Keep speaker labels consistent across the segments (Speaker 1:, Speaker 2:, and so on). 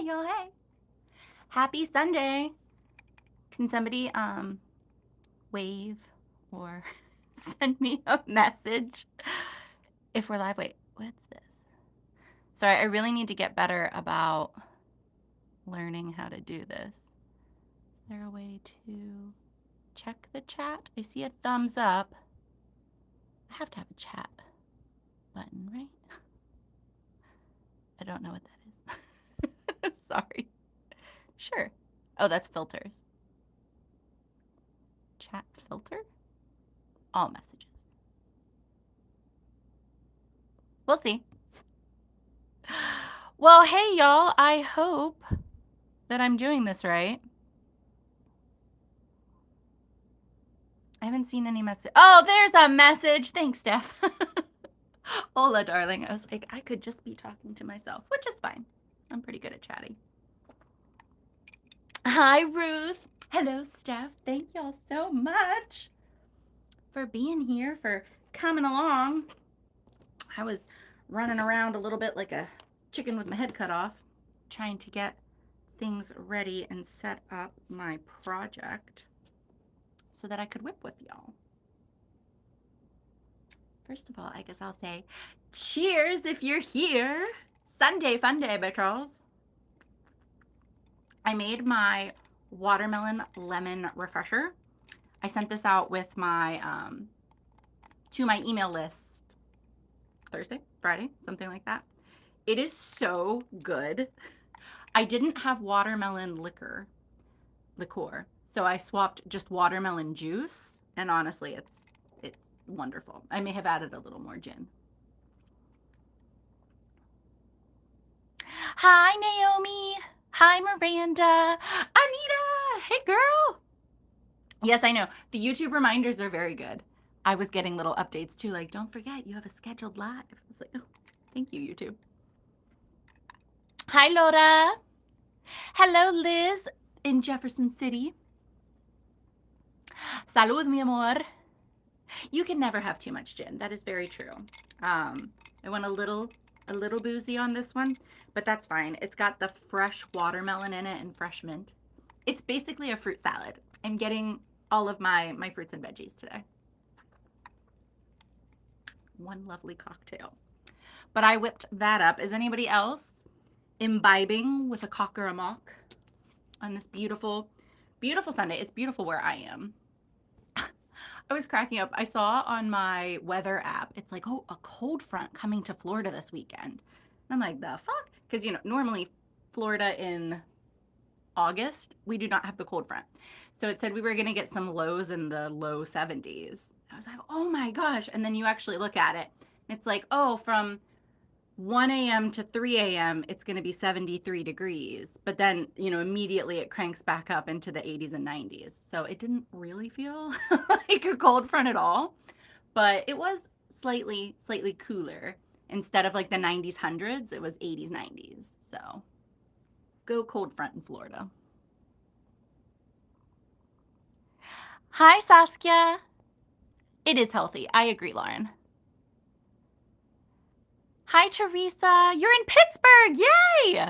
Speaker 1: Hey, y'all, hey. Happy Sunday. Can somebody wave or send me a message if we're live? Wait, what's this? Sorry, I really need to get better about learning how to do this. Is there a way to check the chat? I see a thumbs up. I have to have a chat button, right? I don't know what that is. Sorry. Sure. Oh, that's filters. Chat filter? All messages. We'll see. Well, hey, y'all. I hope that I'm doing this right. I haven't seen any message. Oh, there's a message. Thanks, Steph. Hola, darling. I was like, I could just be talking to myself, which is fine. I'm pretty good at chatting. Hi, Ruth. Hello, Steph. Thank y'all so much for being here, for coming along. I was running around a little bit like a chicken with my head cut off, trying to get things ready and set up my project so that I could whip with y'all. First of all, I guess I'll say cheers if you're here. Sunday Funday by Charles. I made my watermelon lemon refresher. I sent this out with my to my email list Thursday, Friday, something like that. It is so good. I didn't have watermelon liquor, so I swapped just watermelon juice, and honestly, it's wonderful. I may have added a little more gin. Hi, Naomi. Hi, Miranda. Anita. Hey, girl. Yes, I know. The YouTube reminders are very good. I was getting little updates too, like, don't forget, you have a scheduled live. I was like, oh, thank you, YouTube. Hi, Laura. Hello, Liz in Jefferson City. Salud, mi amor. You can never have too much gin. That is very true. I went a little boozy on this one, but that's fine. It's got the fresh watermelon in it and fresh mint. It's basically a fruit salad. I'm getting all of my fruits and veggies today. One lovely cocktail. But I whipped that up. Is anybody else imbibing with a cock or a mock on this beautiful, beautiful Sunday? It's beautiful where I am. I was cracking up. I saw on my weather app, it's like, oh, a cold front coming to Florida this weekend. And I'm like, the fuck? Because, you know, normally Florida in August, we do not have the cold front. So it said we were going to get some lows in the low 70s. I was like, oh my gosh. And then you actually look at it. And it's like, oh, from 1 a.m. to 3 a.m., it's going to be 73 degrees. But then, you know, immediately it cranks back up into the 80s and 90s. So it didn't really feel like a cold front at all. But it was slightly cooler. Instead of like the 90s, 100s, it was 80s, 90s. So go cold front in Florida. Hi, Saskia. It is healthy. I agree, Lauren. Hi, Teresa. You're in Pittsburgh. Yay!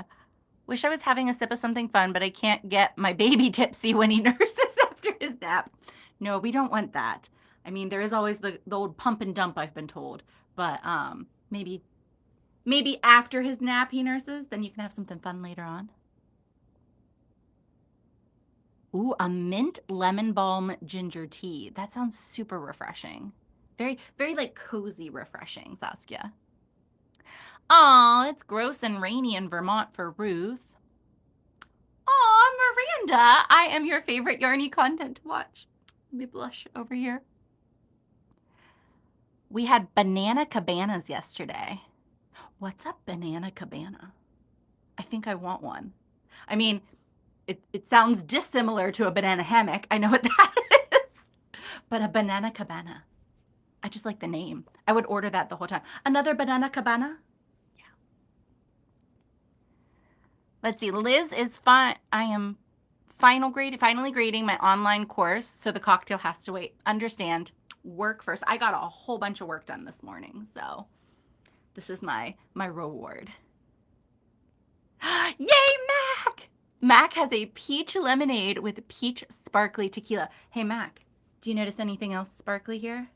Speaker 1: Wish I was having a sip of something fun, but I can't get my baby tipsy when he nurses after his nap. No, we don't want that. I mean, there is always the old pump and dump, I've been told. But maybe after his nap he nurses, then you can have something fun later on. Ooh, a mint lemon balm ginger tea. That sounds super refreshing. Very, very like cozy refreshing, Saskia. Aw, it's gross and rainy in Vermont for Ruth. Aw, Miranda, I am your favorite yarny content to watch. Let me blush over here. We had banana cabanas yesterday. What's a banana cabana? I think I want one. I mean, it sounds dissimilar to a banana hammock. I know what that is. But a banana cabana. I just like the name. I would order that the whole time. Another banana cabana? Yeah. Let's see. Liz is fine. I am finally grading my online course, so the cocktail has to wait. Understand. Work first. I got a whole bunch of work done this morning, so this is my reward. Yay, Mac has a peach lemonade with peach sparkly tequila. Hey, Mac, do you notice anything else sparkly here?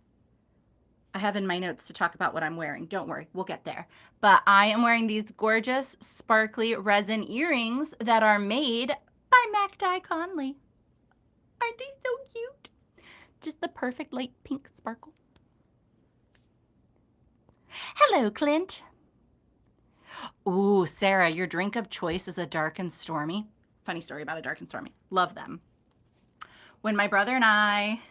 Speaker 1: I have in my notes to talk about what I'm wearing. Don't worry, we'll get there. But I am wearing these gorgeous sparkly resin earrings that are made by Mac Dye Conley. Aren't they so cute? Just the perfect light pink sparkle. Hello, Clint. Ooh, Sarah, your drink of choice is a dark and stormy. Funny story about a dark and stormy. Love them. When my brother and I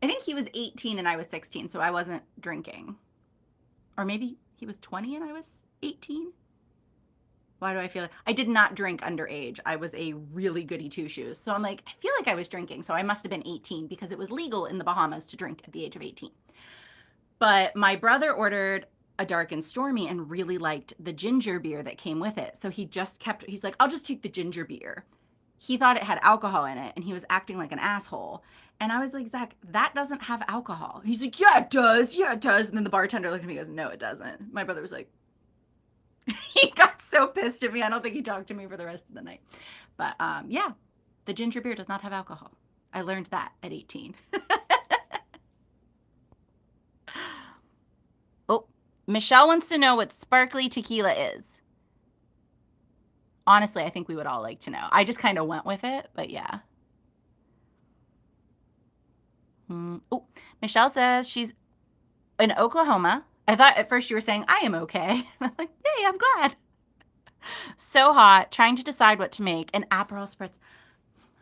Speaker 1: think he was 18 and I was 16, so I wasn't drinking. Or maybe he was 20 and I was 18. Why do I feel like I did not drink underage? I was a really goody two-shoes. So I'm like, I feel like I was drinking. So I must have been 18 because it was legal in the Bahamas to drink at the age of 18. But my brother ordered a dark and stormy and really liked the ginger beer that came with it. So he's like, I'll just take the ginger beer. He thought it had alcohol in it and he was acting like an asshole. And I was like, Zach, that doesn't have alcohol. He's like, yeah, it does. Yeah, it does. And then the bartender looked at me and goes, no, it doesn't. My brother was like, he got so pissed at me. I don't think he talked to me for the rest of the night. But yeah, the ginger beer does not have alcohol. I learned that at 18. Oh, Michelle wants to know what sparkly tequila is. Honestly, I think we would all like to know. I just kind of went with it, but yeah. Oh, Michelle says she's in Oklahoma. I thought at first you were saying, I am okay. I'm like, yay, I'm glad. So hot, trying to decide what to make. An Aperol Spritz.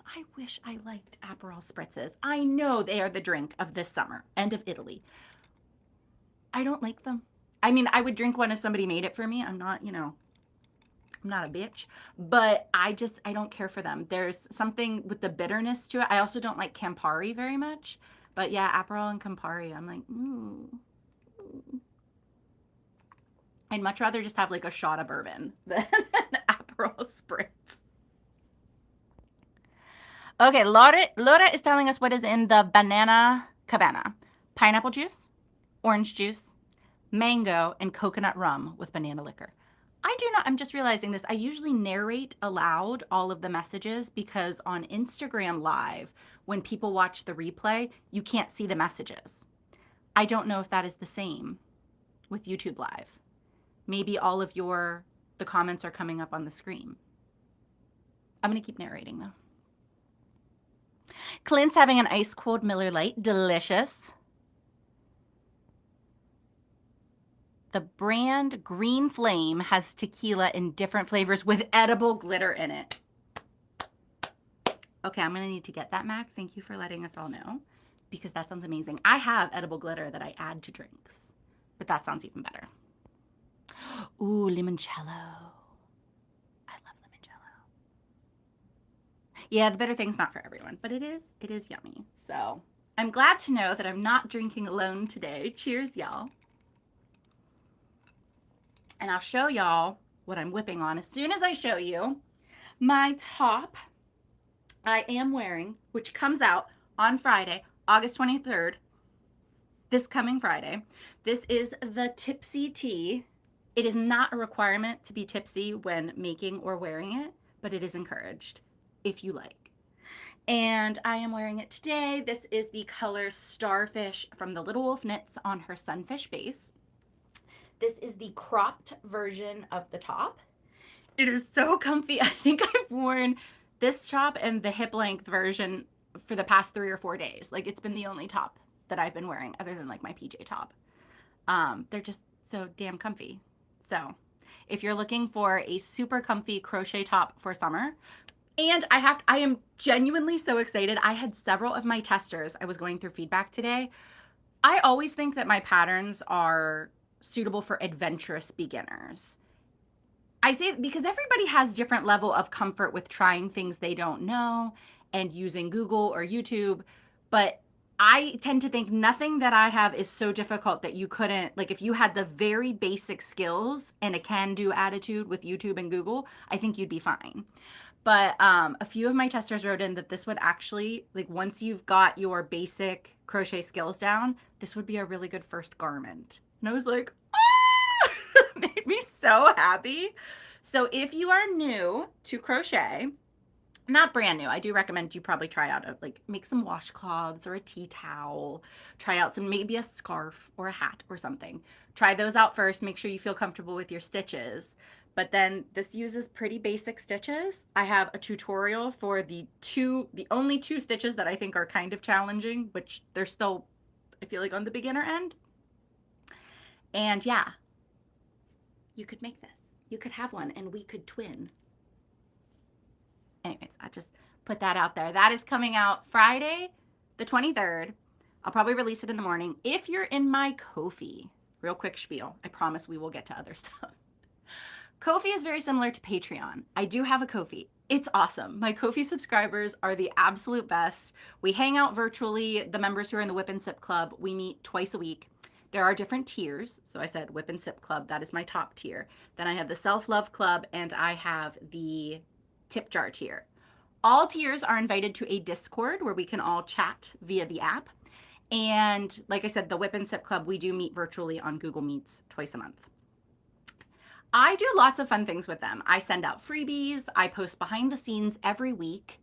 Speaker 1: I wish I liked Aperol Spritzes. I know they are the drink of this summer and of Italy. I don't like them. I mean, I would drink one if somebody made it for me. I'm not, I'm not a bitch, but I don't care for them. There's something with the bitterness to it. I also don't like Campari very much, but yeah, Aperol and Campari, I'm like, I'd much rather just have like a shot of bourbon than an Aperol Spritz. Okay, Laura is telling us what is in the banana cabana. Pineapple juice, orange juice, mango, and coconut rum with banana liquor. I'm just realizing this. I usually narrate aloud all of the messages because on Instagram Live, when people watch the replay, you can't see the messages. I don't know if that is the same with YouTube Live. Maybe all of the comments are coming up on the screen. I'm going to keep narrating though. Clint's having an ice cold Miller Lite. Delicious. The brand Green Flame has tequila in different flavors with edible glitter in it. Okay, I'm going to need to get that, Mac. Thank you for letting us all know because that sounds amazing. I have edible glitter that I add to drinks, but that sounds even better. Ooh, limoncello. I love limoncello. Yeah, the bitter thing's not for everyone, but it is yummy. So I'm glad to know that I'm not drinking alone today. Cheers, y'all. And I'll show y'all what I'm whipping on as soon as I show you my top I am wearing, which comes out on Friday, August 23rd, this coming Friday. This is the Tipsy Tee. It is not a requirement to be tipsy when making or wearing it, but it is encouraged if you like. And I am wearing it today. This is the color Starfish from the Little Wolf Knits on her Sunfish base. This is the cropped version of the top. It is so comfy. I think I've worn this top and the hip length version for the past 3 or 4 days. Like it's been the only top that I've been wearing other than like my PJ top. They're just so damn comfy. So if you're looking for a super comfy crochet top for summer, and I am genuinely so excited. I had several of my testers. I was going through feedback today. I always think that my patterns are suitable for adventurous beginners. I say because everybody has different level of comfort with trying things they don't know and using Google or YouTube, but I tend to think nothing that I have is so difficult that you couldn't, like if you had the very basic skills and a can-do attitude with YouTube and Google, I think you'd be fine. But a few of my testers wrote in that this would actually, like once you've got your basic crochet skills down, this would be a really good first garment. And I was like, ah! It made me so happy. So if you are new to crochet, not brand new, I do recommend you probably try out like make some washcloths or a tea towel, try out some, maybe a scarf or a hat or something. Try those out first, make sure you feel comfortable with your stitches. But then this uses pretty basic stitches. I have a tutorial for the only two stitches that I think are kind of challenging, which they're still, I feel like, on the beginner end. And yeah, you could make this. You could have one and we could twin. Anyways, I just put that out there. That is coming out Friday, the 23rd. I'll probably release it in the morning. If you're in my Ko-fi, real quick spiel, I promise we will get to other stuff. Ko-fi is very similar to Patreon. I do have a Ko-fi. It's awesome. My Ko-fi subscribers are the absolute best. We hang out virtually. The members who are in the WIP and Sip Club, we meet twice a week. There are different tiers. So I said WIP and Sip Club, that is my top tier. Then I have the Self-Love Club and I have the Tip Jar tier. All tiers are invited to a Discord where we can all chat via the app. And like I said, the WIP and Sip Club, we do meet virtually on Google Meets twice a month. I do lots of fun things with them. I send out freebies. I post behind the scenes every week.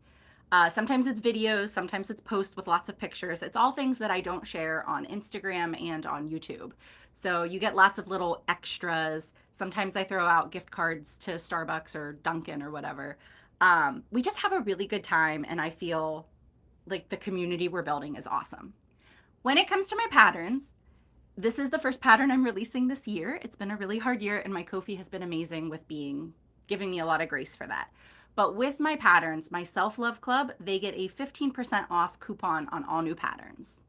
Speaker 1: Sometimes it's videos, sometimes it's posts with lots of pictures. It's all things that I don't share on Instagram and on YouTube. So you get lots of little extras. Sometimes I throw out gift cards to Starbucks or Dunkin' or whatever. We just have a really good time, and I feel like the community we're building is awesome. When it comes to my patterns, this is the first pattern I'm releasing this year. It's been a really hard year, and my Ko-fi has been amazing with giving me a lot of grace for that. But with my patterns, my Self-Love Club, they get a 15% off coupon on all new patterns.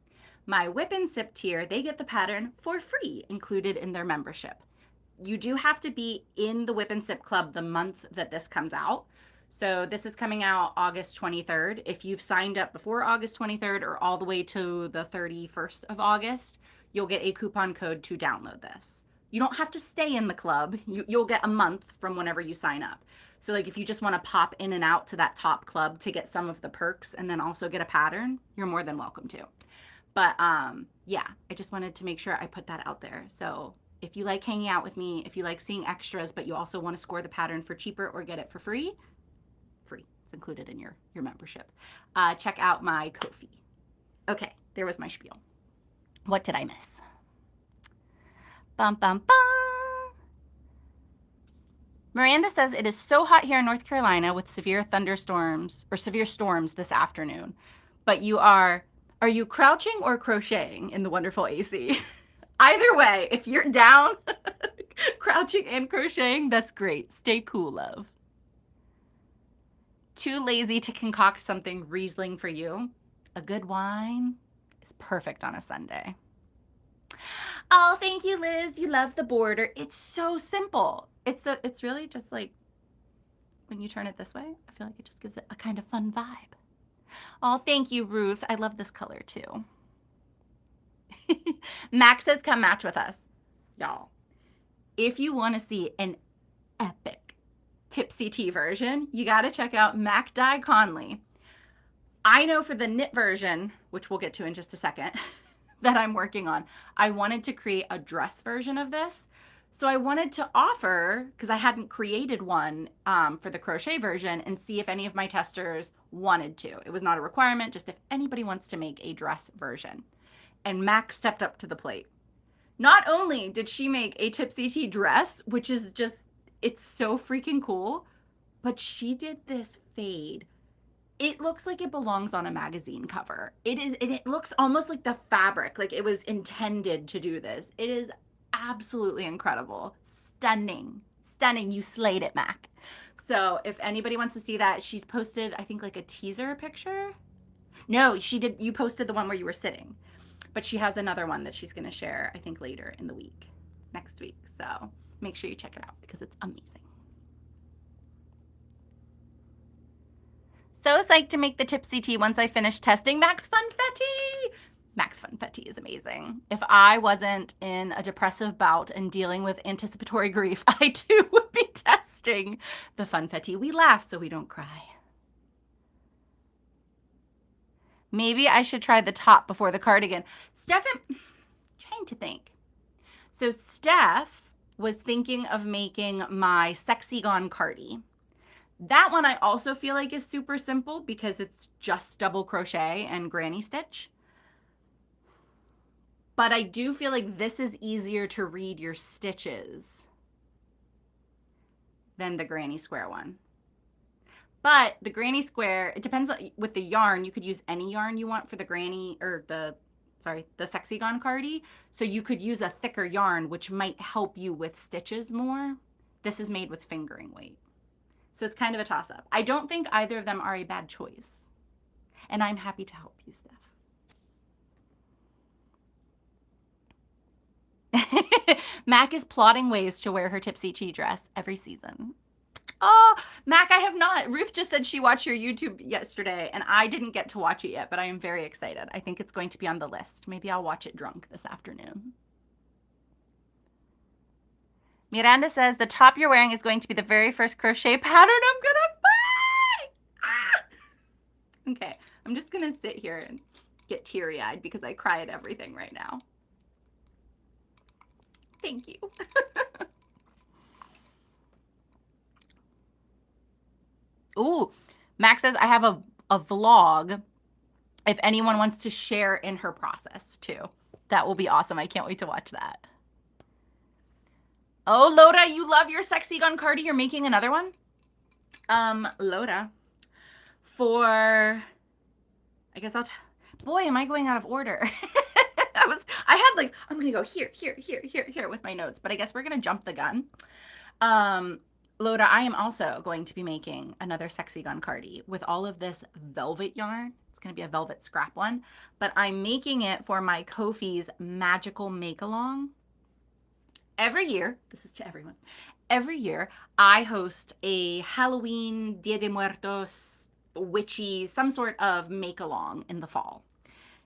Speaker 1: My WIP and Sip tier, they get the pattern for free included in their membership. You do have to be in the WIP and Sip Club the month that this comes out. So this is coming out August 23rd. If you've signed up before August 23rd or all the way to the 31st of August, you'll get a coupon code to download this. You don't have to stay in the club. You'll get a month from whenever you sign up. So like if you just want to pop in and out to that top club to get some of the perks and then also get a pattern, you're more than welcome to. But yeah, I just wanted to make sure I put that out there. So if you like hanging out with me, if you like seeing extras, but you also want to score the pattern for cheaper or get it for free, it's included in your membership. Check out my Ko-fi. Okay, there was my spiel. What did I miss? Bum, bum, bum. Miranda says it is so hot here in North Carolina with severe thunderstorms or severe storms this afternoon. But are you crouching or crocheting in the wonderful AC? Either way, if you're down, crouching and crocheting, that's great. Stay cool, love. Too lazy to concoct something Riesling for you? A good wine is perfect on a Sunday. Oh, thank you, Liz. You love the border. It's so simple. It's really just like when you turn it this way, I feel like it just gives it a kind of fun vibe. Oh, thank you, Ruth. I love this color too. Max says come match with us. Y'all, if you want to see an epic Tipsy Tee version, you got to check out Mac Dye Conley. I know for the knit version, which we'll get to in just a second, that I'm working on, I wanted to create a dress version of this. So I wanted to offer, because I hadn't created one for the crochet version, and see if any of my testers wanted to. It was not a requirement, just if anybody wants to make a dress version. And Mac stepped up to the plate. Not only did she make a Tipsy Tee dress, which is just, it's so freaking cool, but she did this fade. It looks like it belongs on a magazine cover. It looks almost like the fabric, like it was intended to do this. It is absolutely incredible. Stunning. Stunning. You slayed it, Mac. So if anybody wants to see that, she's posted, I think, like a teaser picture. No, she did. You posted the one where you were sitting. But she has another one that she's going to share, I think, later in the week, next week. So make sure you check it out because it's amazing. So psyched to make the Tipsy Tee once I finish testing Max Funfetti. Max Funfetti is amazing. If I wasn't in a depressive bout and dealing with anticipatory grief, I too would be testing the Funfetti. We laugh so we don't cry. Maybe I should try the top before the cardigan. Steph, I'm trying to think. So Steph was thinking of making my Sexy Gone Cardi. That one I also feel like is super simple because it's just double crochet and granny stitch. But I do feel like this is easier to read your stitches than the granny square one. But the granny square, it depends on, with the yarn, you could use any yarn you want for the granny, or the Sexy Gone Cardi. So you could use a thicker yarn, which might help you with stitches more. This is made with fingering weight. So it's kind of a toss-up. I don't think either of them are a bad choice. And I'm happy to help you, Steph. Mac is plotting ways to wear her Tipsy Tee dress every season. Oh, Mac, I have not. Ruth just said she watched your YouTube yesterday, and I didn't get to watch it yet, but I am very excited. I think it's going to be on the list. Maybe I'll watch it drunk this afternoon. Miranda says, the top you're wearing is going to be the very first crochet pattern I'm gonna buy! Ah! Okay, I'm just gonna sit here and get teary-eyed because I cry at everything right now. Thank you. Ooh, Max says, I have a vlog if anyone wants to share in her process too. That will be awesome. I can't wait to watch that. Oh, Loda, you love your Sexy Gone Cardi. You're making another one? Loda, I guess boy, am I going out of order. I had like, I'm going to go here, here, here, here, here with my notes, but I guess we're going to jump the gun. Loda, I am also going to be making another Sexy Gone Cardi with all of this velvet yarn. It's going to be a velvet scrap one, but I'm making it for my Ko-fi's Magical Make-Along. Every year, this is to everyone, every year I host a Halloween, Dia de Muertos, witchy, some sort of make-along in the fall.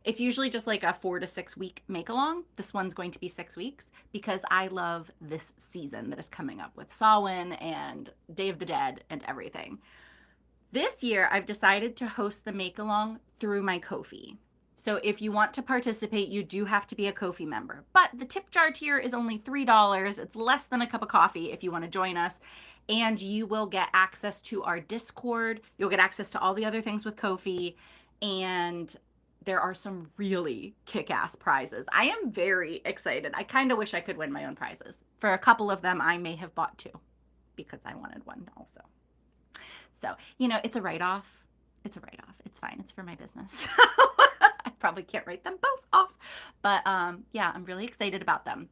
Speaker 1: It's usually just like a 4 to 6 week make-along. This one's going to be 6 weeks because I love this season that is coming up with Samhain and Day of the Dead and everything. This year, I've decided to host the make-along through my Ko-fi. So if you want to participate, you do have to be a Ko-fi member. But the tip jar tier is only $3. It's less than a cup of coffee if you want to join us. And you will get access to our Discord. You'll get access to all the other things with Ko-fi. And there are some really kick-ass prizes. I am very excited. I kind of wish I could win my own prizes. For a couple of them, I may have bought 2 because I wanted one also. So, you know, it's a write-off. It's a write-off. It's fine. It's for my business. I probably can't write them both off. But yeah, I'm really excited about them.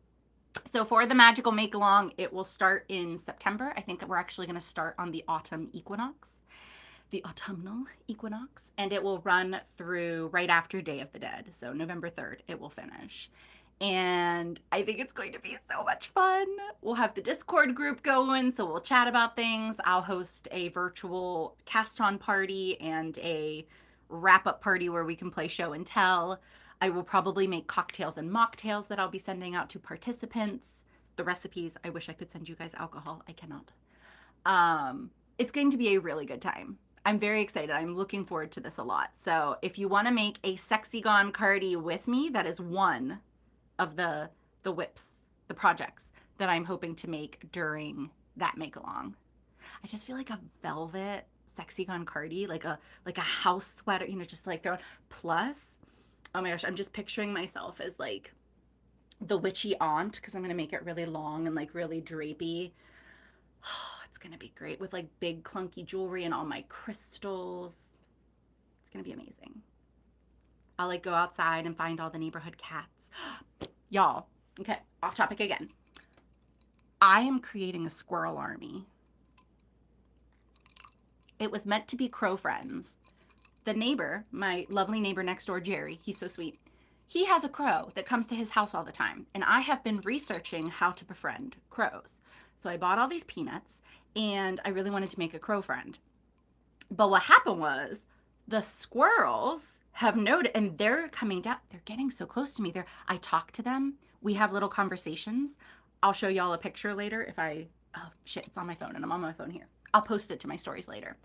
Speaker 1: So for the Magical Make-Along, it will start in September. I think we're actually going to start on the autumn equinox. The autumnal equinox, and it will run through right after Day of the Dead. So November 3rd, it will finish. And I think it's going to be so much fun. We'll have the Discord group going, so we'll chat about things. I'll host a virtual cast-on party and a wrap-up party where we can play show and tell. I will probably make cocktails and mocktails that I'll be sending out to participants. The recipes, I wish I could send you guys alcohol. I cannot. It's going to be a really good time. I'm very excited. I'm looking forward to this a lot. So if you want to make a Sexy Gone Cardi with me, that is one of the WIPs, the projects that I'm hoping to make during that make-along. I just feel like a velvet Sexy Gone Cardi, like a house sweater, you know, just like throwing. Plus, oh my gosh, I'm just picturing myself as like the witchy aunt because I'm going to make it really long and like really drapey. It's going to be great with like big clunky jewelry and all my crystals. It's going to be amazing. I'll like go outside and find all the neighborhood cats. Y'all, okay, off topic again. I am creating a squirrel army. It was meant to be crow friends. The neighbor, my lovely neighbor next door, Jerry, he's so sweet. He has a crow that comes to his house all the time. And I have been researching how to befriend crows. So I bought all these peanuts and I really wanted to make a crow friend. But what happened was the squirrels have noted, and they're coming down. They're getting so close to me. I talk to them. We have little conversations. I'll show y'all a picture later oh shit, it's on my phone and I'm on my phone here. I'll post it to my stories later.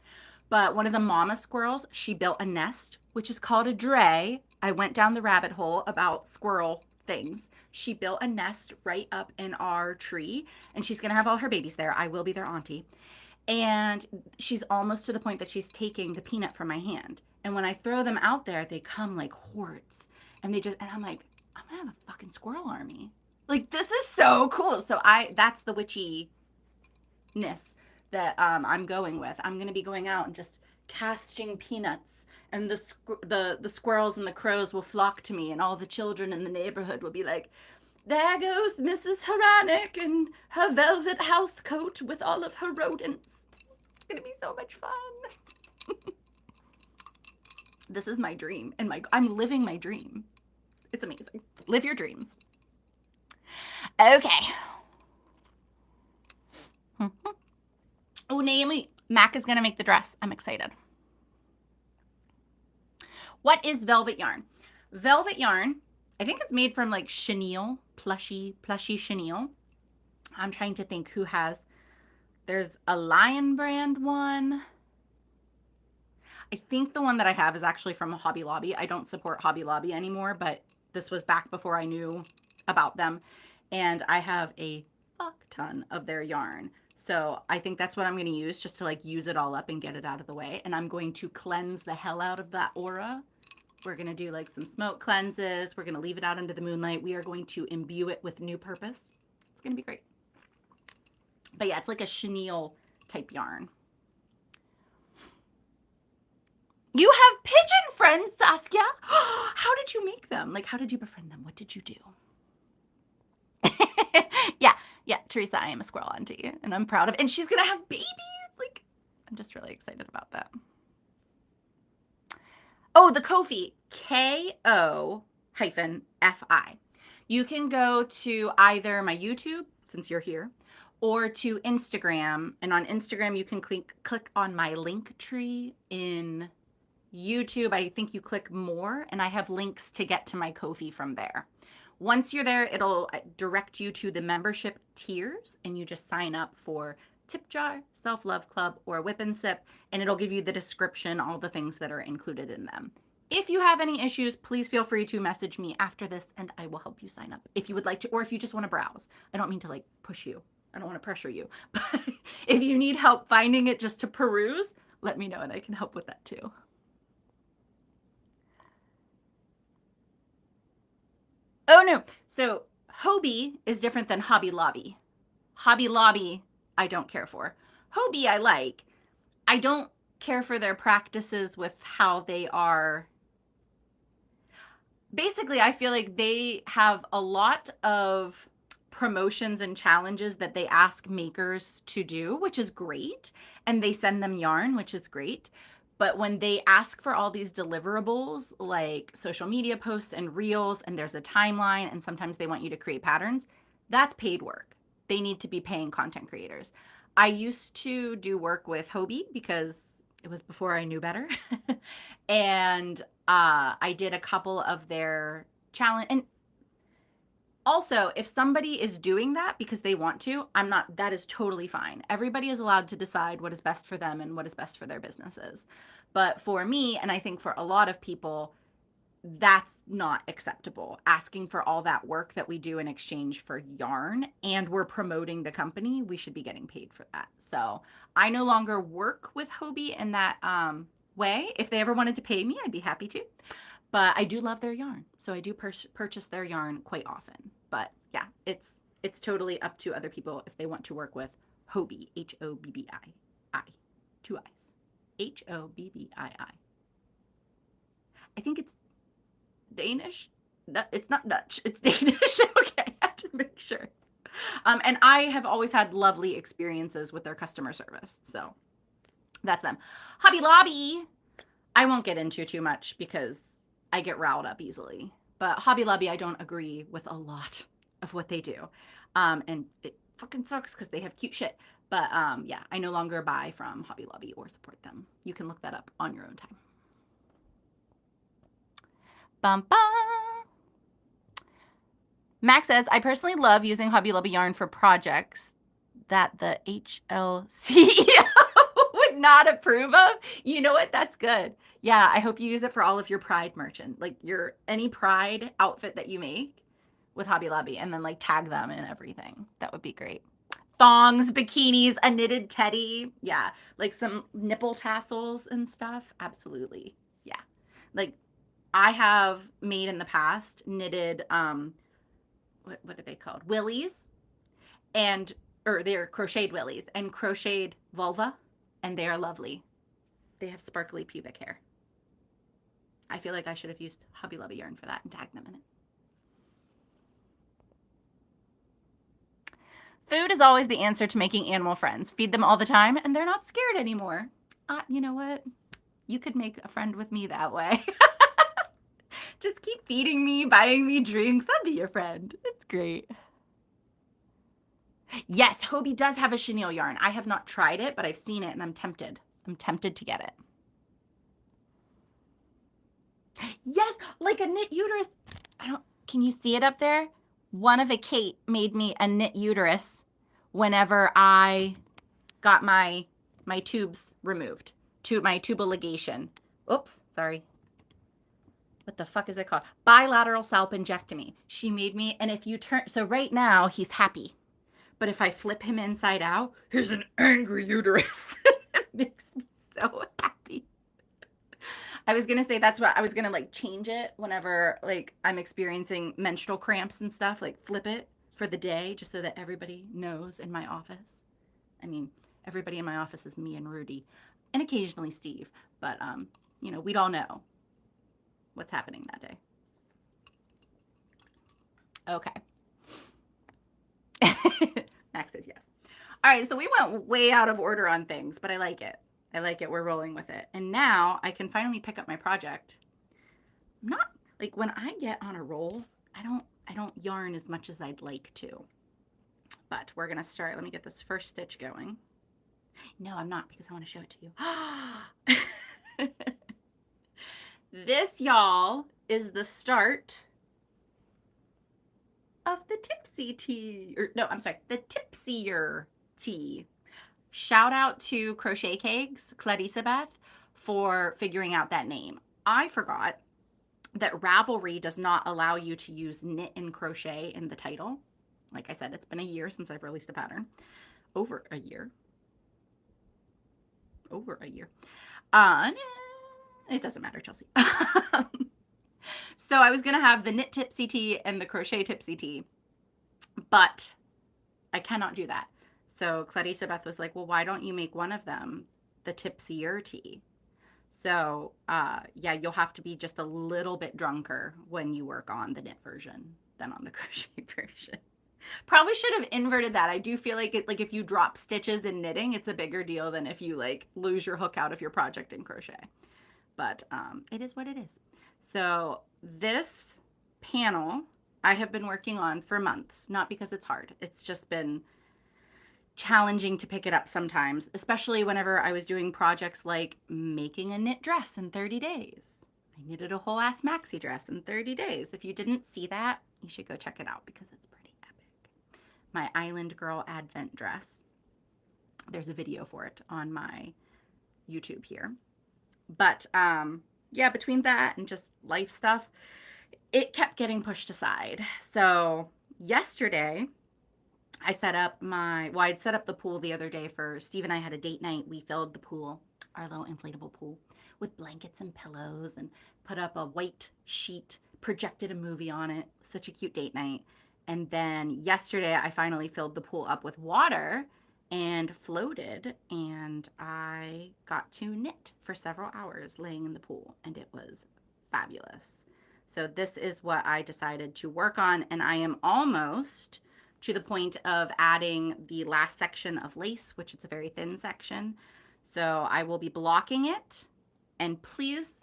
Speaker 1: But one of the mama squirrels, she built a nest, which is called a dray. I went down the rabbit hole about squirrel things. She built a nest right up in our tree, and she's going to have all her babies there. I will be their auntie. And she's almost to the point that she's taking the peanut from my hand. And when I throw them out there, they come like hordes. And I'm like, I'm going to have a fucking squirrel army. Like, this is so cool. So that's the witchiness that I'm going with. I'm going to be going out and just casting peanuts, and the squirrels and the crows will flock to me, and all the children in the neighborhood will be like, there goes Mrs. Haranek in her velvet house coat with all of her rodents. It's going to be so much fun. This is my dream, and I'm living my dream. It's amazing. Live your dreams. Okay. Oh, Naomi, Mac is going to make the dress. I'm excited. What is velvet yarn? Velvet yarn, I think it's made from like chenille, plushy chenille. I'm trying to think who has. There's a Lion brand one. I think the one that I have is actually from Hobby Lobby. I don't support Hobby Lobby anymore, but this was back before I knew about them. And I have a fuck ton of their yarn. So I think that's what I'm going to use, just to like use it all up and get it out of the way. And I'm going to cleanse the hell out of that aura. We're going to do like some smoke cleanses. We're going to leave it out under the moonlight. We are going to imbue it with new purpose. It's going to be great. But yeah, it's like a chenille type yarn. You have pigeon friends, Saskia. How did you make them? Like, how did you befriend them? What did you do? Yeah, Teresa, I am a squirrel auntie, and I'm proud of it. And she's going to have babies. Like, I'm just really excited about that. Oh, the Ko-fi, Ko-fi. You can go to either my YouTube, since you're here, or to Instagram. And on Instagram, you can click on my link tree. In YouTube, I think you click more, and I have links to get to my Ko-fi from there. Once you're there, it'll direct you to the membership tiers, and you just sign up for Tip Jar, Self-Love Club, or WIP and Sip, and it'll give you the description, all the things that are included in them. If you have any issues, please feel free to message me after this, and I will help you sign up if you would like to, or if you just want to browse. I don't mean to like push you. I don't want to pressure you. But if you need help finding it just to peruse, let me know, and I can help with that too. Oh no, so Hobie is different than Hobby Lobby. Hobby Lobby, I don't care for. Hobie, I like. I don't care for their practices with how they are. Basically, I feel like they have a lot of promotions and challenges that they ask makers to do, which is great. And they send them yarn, which is great. But when they ask for all these deliverables, like social media posts and reels, and there's a timeline, and sometimes they want you to create patterns, that's paid work. They need to be paying content creators. I used to do work with Hobie because it was before I knew better. And I did a couple of their challenge. And also, if somebody is doing that because they want to, that is totally fine. Everybody is allowed to decide what is best for them and what is best for their businesses. But for me, and I think for a lot of people, that's not acceptable. Asking for all that work that we do in exchange for yarn, and we're promoting the company, we should be getting paid for that. So I no longer work with Hobie in that way. If they ever wanted to pay me, I'd be happy to. But I do love their yarn, so I do purchase their yarn quite often. But yeah, it's totally up to other people if they want to work with Hobie, Hobbii, 2 I's, Hobbii. I think it's Danish. It's not Dutch. It's Danish. Okay, I have to make sure. And I have always had lovely experiences with their customer service, so that's them. Hobby Lobby, I won't get into too much because I get riled up easily. But Hobby Lobby, I don't agree with a lot of what they do. And it fucking sucks because they have cute shit. But yeah, I no longer buy from Hobby Lobby or support them. You can look that up on your own time. Bum, bum. Max says, I personally love using Hobby Lobby yarn for projects that the HLCEO would not approve of. You know what? That's good. Yeah, I hope you use it for all of your Pride merchant. Like any Pride outfit that you make. with Hobby Lobby and then like tag them and everything. That would be great. Thongs, bikinis, a knitted teddy. Yeah. Like some nipple tassels and stuff. Absolutely. Yeah. Like I have made in the past knitted, what are they called? Willies and, or they're crocheted willies and crocheted vulva, and they are lovely. They have sparkly pubic hair. I feel like I should have used Hobby Lobby yarn for that and tagged them in it. Food is always the answer to making animal friends. Feed them all the time and they're not scared anymore. You know what? You could make a friend with me that way. Just keep feeding me, buying me drinks. I'll be your friend. It's great. Yes, Hobie does have a chenille yarn. I have not tried it, but I've seen it and I'm tempted. I'm tempted to get it. Yes, like a knit uterus. Can you see it up there? One of a Kate made me a knit uterus whenever I got my tubes removed, my tubal ligation. Oops, sorry. What the fuck is it called? Bilateral salpingectomy. She made me, and if you turn, so right now he's happy, but if I flip him inside out, here's an angry uterus. It makes me so happy. I was gonna say that's what I was gonna like change it whenever like I'm experiencing menstrual cramps and stuff, like flip it for the day just so that everybody knows in my office. I mean, everybody in my office is me and Rudy and occasionally Steve, but you know, we'd all know what's happening that day. Okay. Max says yes. All right, so we went way out of order on things, but I like it. I like it. We're rolling with it. And now I can finally pick up my project. I'm not like when I get on a roll, I don't yarn as much as I'd like to. But we're going to start. Let me get this first stitch going. No, I'm not because I want to show it to you. This, y'all, is the start of the Tipsy Tee. Or no, I'm sorry, the Tipsier Tee. Shout out to Crochet Cakes, Clarissa Beth, for figuring out that name. I forgot that Ravelry does not allow you to use knit and crochet in the title. Like I said, it's been a year since I've released a pattern. Over a year. It doesn't matter, Chelsea. So I was going to have the knit Tipsy Tee and the crochet Tipsy Tee, but I cannot do that. So Clarissa Beth was like, well, why don't you make one of them the Tipsier Tee? So yeah, you'll have to be just a little bit drunker when you work on the knit version than on the crochet version. Probably should have inverted that. I do feel like it, like if you drop stitches in knitting, it's a bigger deal than if you like lose your hook out of your project in crochet. But it is what it is. So this panel I have been working on for months, not because it's hard. It's just been challenging to pick it up sometimes, especially whenever I was doing projects like making a knit dress in 30 days. I knitted a whole ass maxi dress in 30 days. If you didn't see that, you should go check it out because it's pretty epic. My Island Girl Advent dress. There's a video for it on my YouTube here. But yeah, between that and just life stuff, it kept getting pushed aside. So yesterday, I'd set up the pool the other day for Steve and I had a date night. We filled the pool, our little inflatable pool, with blankets and pillows and put up a white sheet, projected a movie on it. Such a cute date night. And then yesterday, I finally filled the pool up with water and floated, and I got to knit for several hours laying in the pool, and it was fabulous. So this is what I decided to work on, and I am almost to the point of adding the last section of lace, which is a very thin section. So I will be blocking it, and please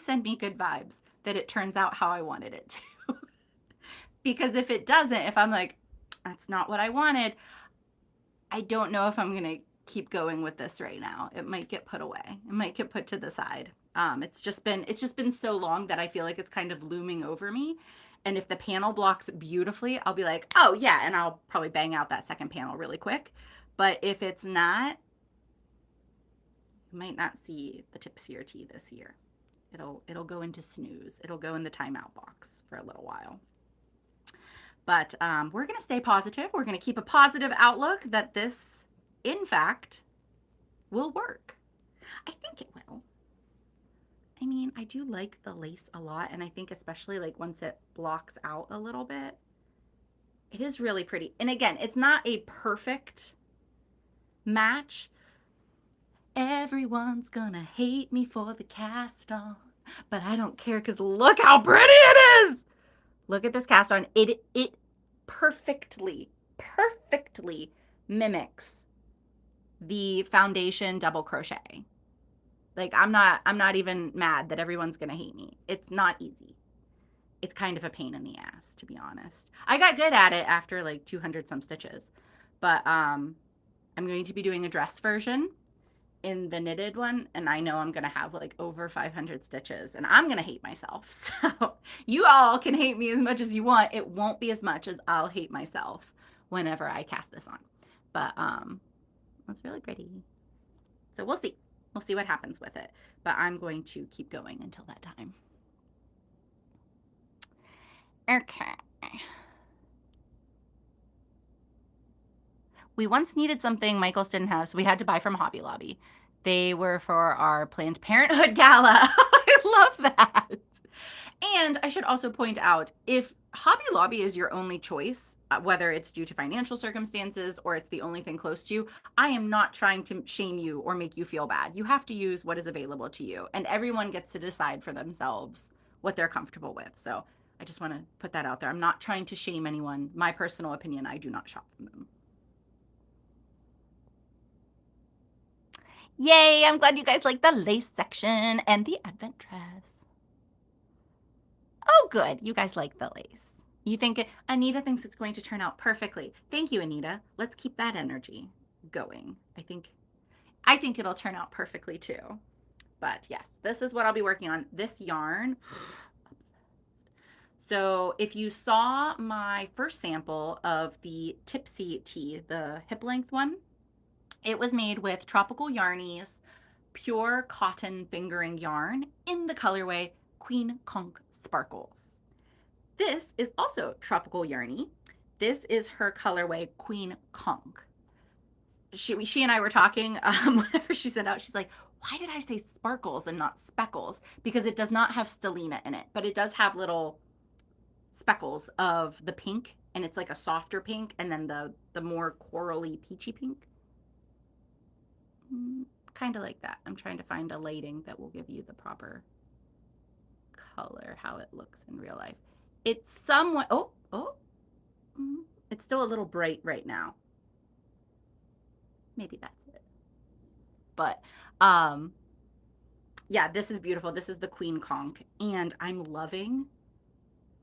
Speaker 1: send me good vibes that it turns out how I wanted it to. Because if it doesn't, if I'm like, that's not what I wanted, I don't know if I'm going to keep going with this right now. It might get put away. It might get put to the side. It's just been so long that I feel like it's kind of looming over me. And if the panel blocks beautifully, I'll be like, oh yeah, and I'll probably bang out that second panel really quick. But if it's not, you might not see the Tipsier Tee this year. It'll go into snooze. It'll go in the timeout box for a little while. But we're going to stay positive. We're going to keep a positive outlook that this, in fact, will work. I think it will. I mean, I do like the lace a lot, and I think especially like once it blocks out a little bit, it is really pretty. And again, it's not a perfect match. Everyone's gonna hate me for the cast on, but I don't care because look how pretty it is. Look at this cast on. It perfectly mimics the foundation double crochet. Like I'm not even mad that everyone's gonna hate me. It's not easy. It's kind of a pain in the ass, to be honest. I got good at it after like 200 some stitches, but I'm going to be doing a dress version in the knitted one, and I know I'm gonna have like over 500 stitches, and I'm gonna hate myself. So you all can hate me as much as you want. It won't be as much as I'll hate myself whenever I cast this on. But it's really pretty. So we'll see. We'll see what happens with it. But I'm going to keep going until that time. Okay. We once needed something Michaels didn't have, so we had to buy from Hobby Lobby. They were for our Planned Parenthood gala. I love that. And I should also point out, if Hobby Lobby is your only choice, whether it's due to financial circumstances or it's the only thing close to you, I am not trying to shame you or make you feel bad. You have to use what is available to you, and everyone gets to decide for themselves what they're comfortable with. So I just want to put that out there. I'm not trying to shame anyone. My personal opinion, I do not shop from them. Yay, I'm glad you guys like the lace section and the advent dress. Oh, good. You guys like the lace. You think Anita thinks it's going to turn out perfectly. Thank you, Anita. Let's keep that energy going. I think it'll turn out perfectly too. But yes, this is what I'll be working on. This yarn. So if you saw my first sample of the Tipsy Tee, the hip length one, it was made with Tropical Yarnies pure cotton fingering yarn in the colorway Queen Conch Sparkles. This is also Tropical Yarny. This is her colorway Queen Conch. She and I were talking whenever she sent out, she's like, why did I say sparkles and not speckles? Because it does not have stellina in it, but it does have little speckles of the pink, and it's like a softer pink, and then the more corally peachy pink. Kind of like that. I'm trying to find a lighting that will give you the proper color, how it looks in real life. It's somewhat, it's still a little bright right now. Maybe that's it. But yeah, this is beautiful. This is the Queen Conch, and I'm loving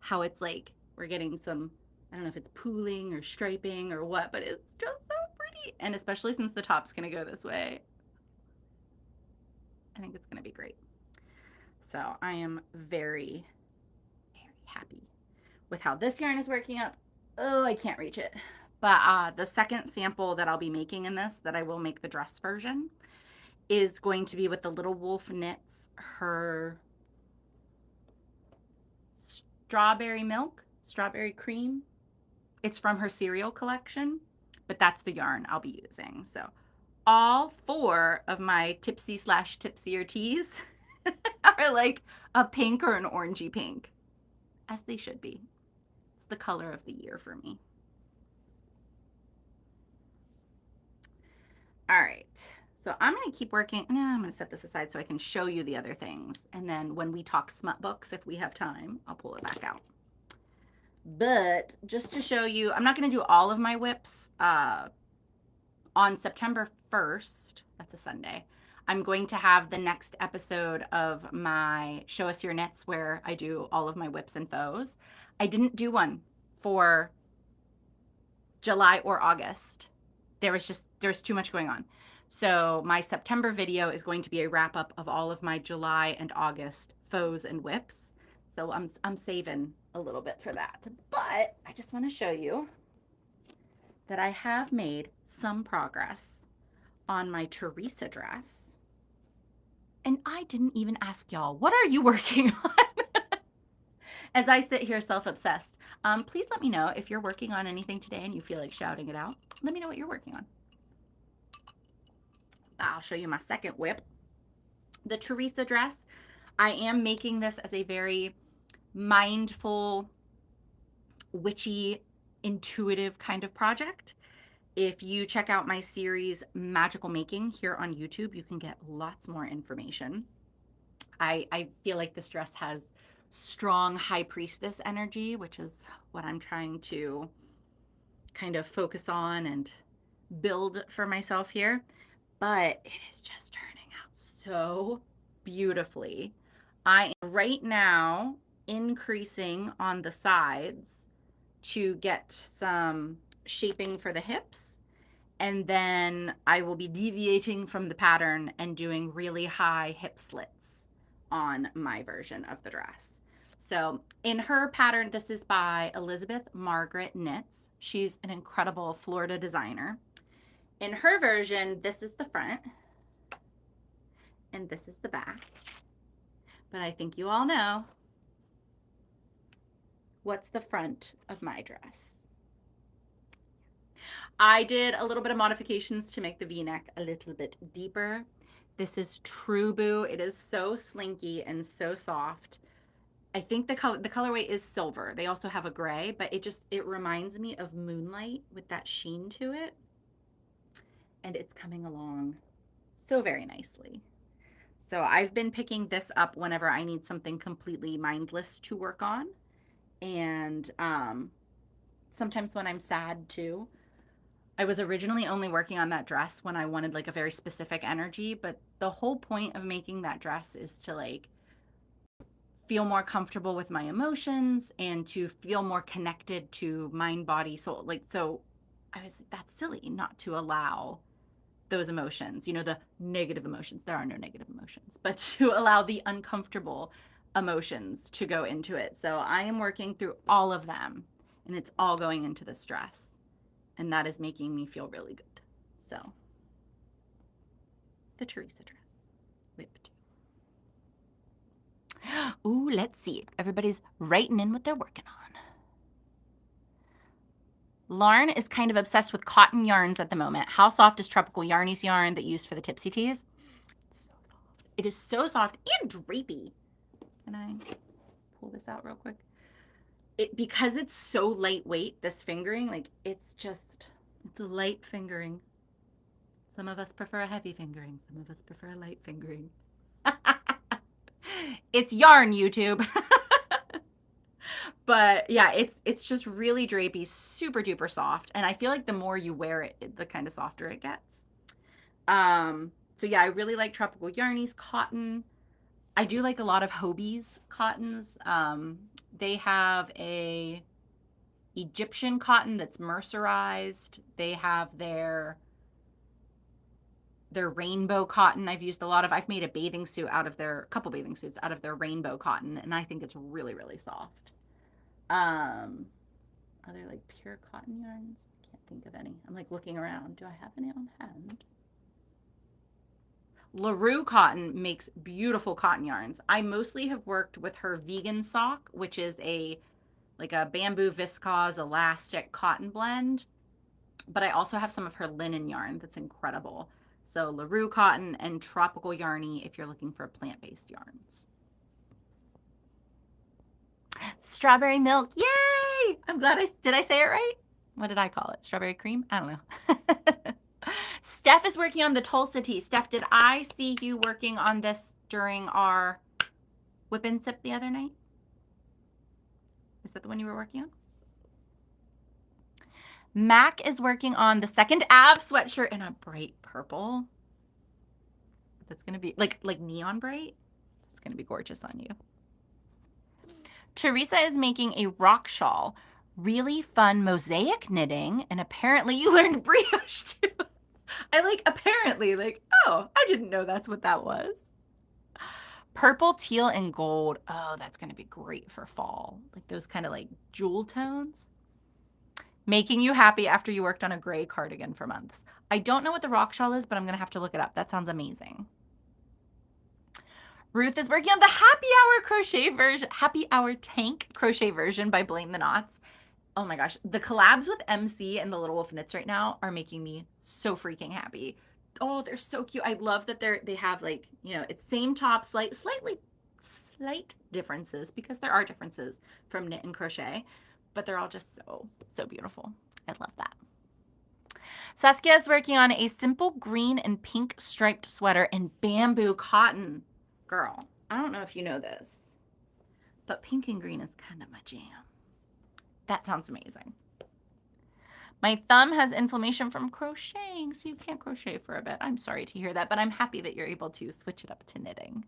Speaker 1: how it's like we're getting some, I don't know if it's pooling or striping or what, but it's just so pretty. And especially since the top's gonna go this way, I think it's gonna be great. So I am very, very happy with how this yarn is working up. Oh, I can't reach it. But the second sample that I'll be making in this, that I will make the dress version, is going to be with the Little Wolf Knits, her strawberry milk, strawberry cream. It's from her cereal collection, but that's the yarn I'll be using. So all 4 of my Tipsy/Tipsier tees are like a pink or an orangey pink, as they should be. It's the color of the year for me. All right, so I'm gonna keep working. No, I'm gonna set this aside so I can show you the other things. And then when we talk smut books, if we have time, I'll pull it back out. But just to show you, I'm not gonna do all of my WIPs. On September 1st, that's a Sunday, I'm going to have the next episode of my Show Us Your Knits where I do all of my WIPs and FOs. I didn't do one for July or August. There's too much going on. So my September video is going to be a wrap up of all of my July and August FOs and WIPs. So I'm saving a little bit for that. But I just want to show you that I have made some progress on my Teresa dress. And I didn't even ask y'all, what are you working on? As I sit here self-obsessed, please let me know if you're working on anything today and you feel like shouting it out. Let me know what you're working on. I'll show you my second WIP. The Teresa dress. I am making this as a very mindful, witchy, intuitive kind of project. If you check out my series Magical Making here on YouTube, you can get lots more information. I feel like this dress has strong high priestess energy, which is what I'm trying to kind of focus on and build for myself here. But it is just turning out so beautifully. I am right now increasing on the sides to get some shaping for the hips. And then I will be deviating from the pattern and doing really high hip slits on my version of the dress. So in her pattern, this is by Elizabeth Margaret Knits. She's an incredible Florida designer. In her version, this is the front and this is the back. But I think you all know what's the front of my dress. I did a little bit of modifications to make the V-neck a little bit deeper. This is True Boo. It is so slinky and so soft. I think the colorway is silver. They also have a gray, but it reminds me of moonlight with that sheen to it. And it's coming along so very nicely. So I've been picking this up whenever I need something completely mindless to work on. And sometimes when I'm sad too. I was originally only working on that dress when I wanted like a very specific energy, but the whole point of making that dress is to like feel more comfortable with my emotions and to feel more connected to mind, body, soul. Like, so that's silly not to allow those emotions, you know, the negative emotions. There are no negative emotions, but to allow the uncomfortable emotions to go into it. So I am working through all of them and it's all going into this dress. And that is making me feel really good. So, the Teresa dress, WIP 2. Ooh, let's see. Everybody's writing in what they're working on. Lauren is kind of obsessed with cotton yarns at the moment. How soft is Tropical Yarny's yarn that you used for the Tipsy Tees? It's so soft. It is so soft and drapey. Can I pull this out real quick? Because it's so lightweight, this fingering, like it's a light fingering. Some of us prefer a heavy fingering. Some of us prefer a light fingering. It's yarn, YouTube. But yeah, it's just really drapey, super duper soft. And I feel like the more you wear it, the kind of softer it gets. So yeah, I really like Tropical Yarny's cotton. I do like a lot of Hobie's cottons. They have a Egyptian cotton that's mercerized. They have their rainbow cotton. I've used a lot of. I've made a bathing suit out of a couple bathing suits out of their rainbow cotton, and I think it's really, really soft. Are there like pure cotton yarns? I can't think of any. I'm like looking around. Do I have any on hand? LaRue Cotton makes beautiful cotton yarns. I mostly have worked with her vegan sock, which is like a bamboo viscose elastic cotton blend. But I also have some of her linen yarn that's incredible. So LaRue Cotton and Tropical Yarny if you're looking for plant-based yarns. Strawberry milk, yay! I'm glad did I say it right? What did I call it? Strawberry cream? I don't know. Steph is working on the Tulsa tea. Steph, did I see you working on this during our WIP and Sip the other night? Is that the one you were working on? Mac is working on the second Av sweatshirt in a bright purple. That's going to be like neon bright. It's going to be gorgeous on you. Teresa is making a rock shawl. Really fun mosaic knitting. And apparently you learned brioche too. I like apparently like, oh, I didn't know that's what that was. Purple, teal, and gold. Oh, that's going to be great for fall. Like those kind of like jewel tones. Making you happy after you worked on a gray cardigan for months. I don't know what the rock shawl is, but I'm going to have to look it up. That sounds amazing. Ruth is working on the happy hour crochet version, happy hour tank crochet version by Blame the Knots. Oh my gosh, the collabs with MC and the Little Wolf Knits right now are making me so freaking happy. Oh, they're so cute. I love that they have like, you know, it's same top, slight differences, because there are differences from knit and crochet, but they're all just so beautiful. I love that. Saskia is working on a simple green and pink striped sweater in bamboo cotton. Girl, I don't know if you know this, but pink and green is kind of my jam. That sounds amazing. My thumb has inflammation from crocheting, so you can't crochet for a bit. I'm sorry to hear that, but I'm happy that you're able to switch it up to knitting.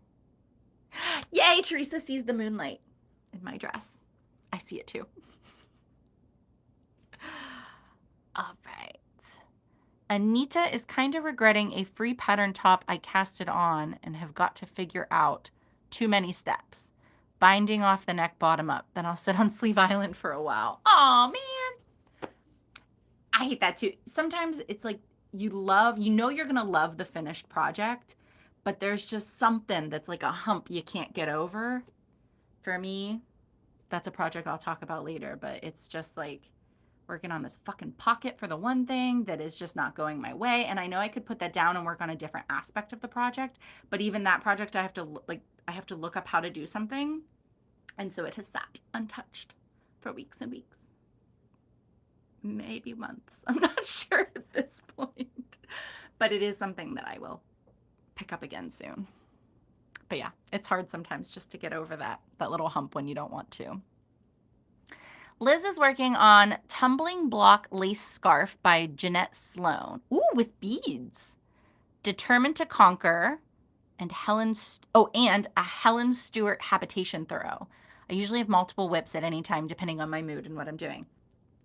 Speaker 1: Yay, Teresa sees the moonlight in my dress. I see it too. All right. Anita is kind of regretting a free pattern top I casted on and have got to figure out too many steps. Binding off the neck bottom up. Then I'll sit on Sleeve Island for a while. Aw, man. I hate that too. Sometimes it's like you know you're going to love the finished project, but there's just something that's like a hump you can't get over. For me, that's a project I'll talk about later, but it's just like working on this fucking pocket for the one thing that is just not going my way. And I know I could put that down and work on a different aspect of the project, but even that project, I have to look up how to do something. And so it has sat untouched for weeks and weeks. Maybe months. I'm not sure at this point, but it is something that I will pick up again soon. But yeah, it's hard sometimes just to get over that little hump when you don't want to. Liz is working on Tumbling Block Lace Scarf by Jeanette Sloan. Ooh, with beads. Determined to Conquer and a Helen Stewart Habitation Thorough. I usually have multiple WIPs at any time depending on my mood and what I'm doing.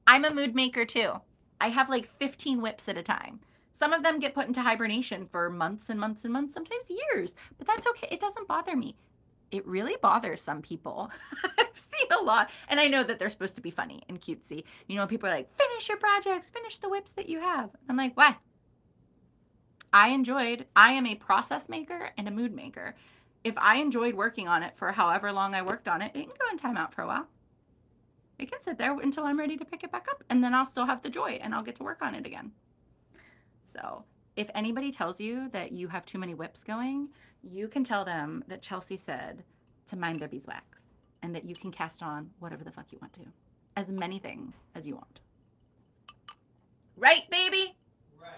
Speaker 1: I'm a mood maker too. I have like 15 WIPs at a time. Some of them get put into hibernation for months and months and months, sometimes years, but that's okay. It doesn't bother me. It really bothers some people. I've seen a lot, and I know that they're supposed to be funny and cutesy. You know, people are like, finish your projects, finish the WIPs that you have. I'm like, what? I am a process maker and a mood maker. If I enjoyed working on it for however long I worked on it, it can go in timeout for a while. It can sit there until I'm ready to pick it back up, and then I'll still have the joy and I'll get to work on it again. So if anybody tells you that you have too many WIPs going, you can tell them that Chelsea said to mind their beeswax and that you can cast on whatever the fuck you want to. As many things as you want. Right, baby? Right.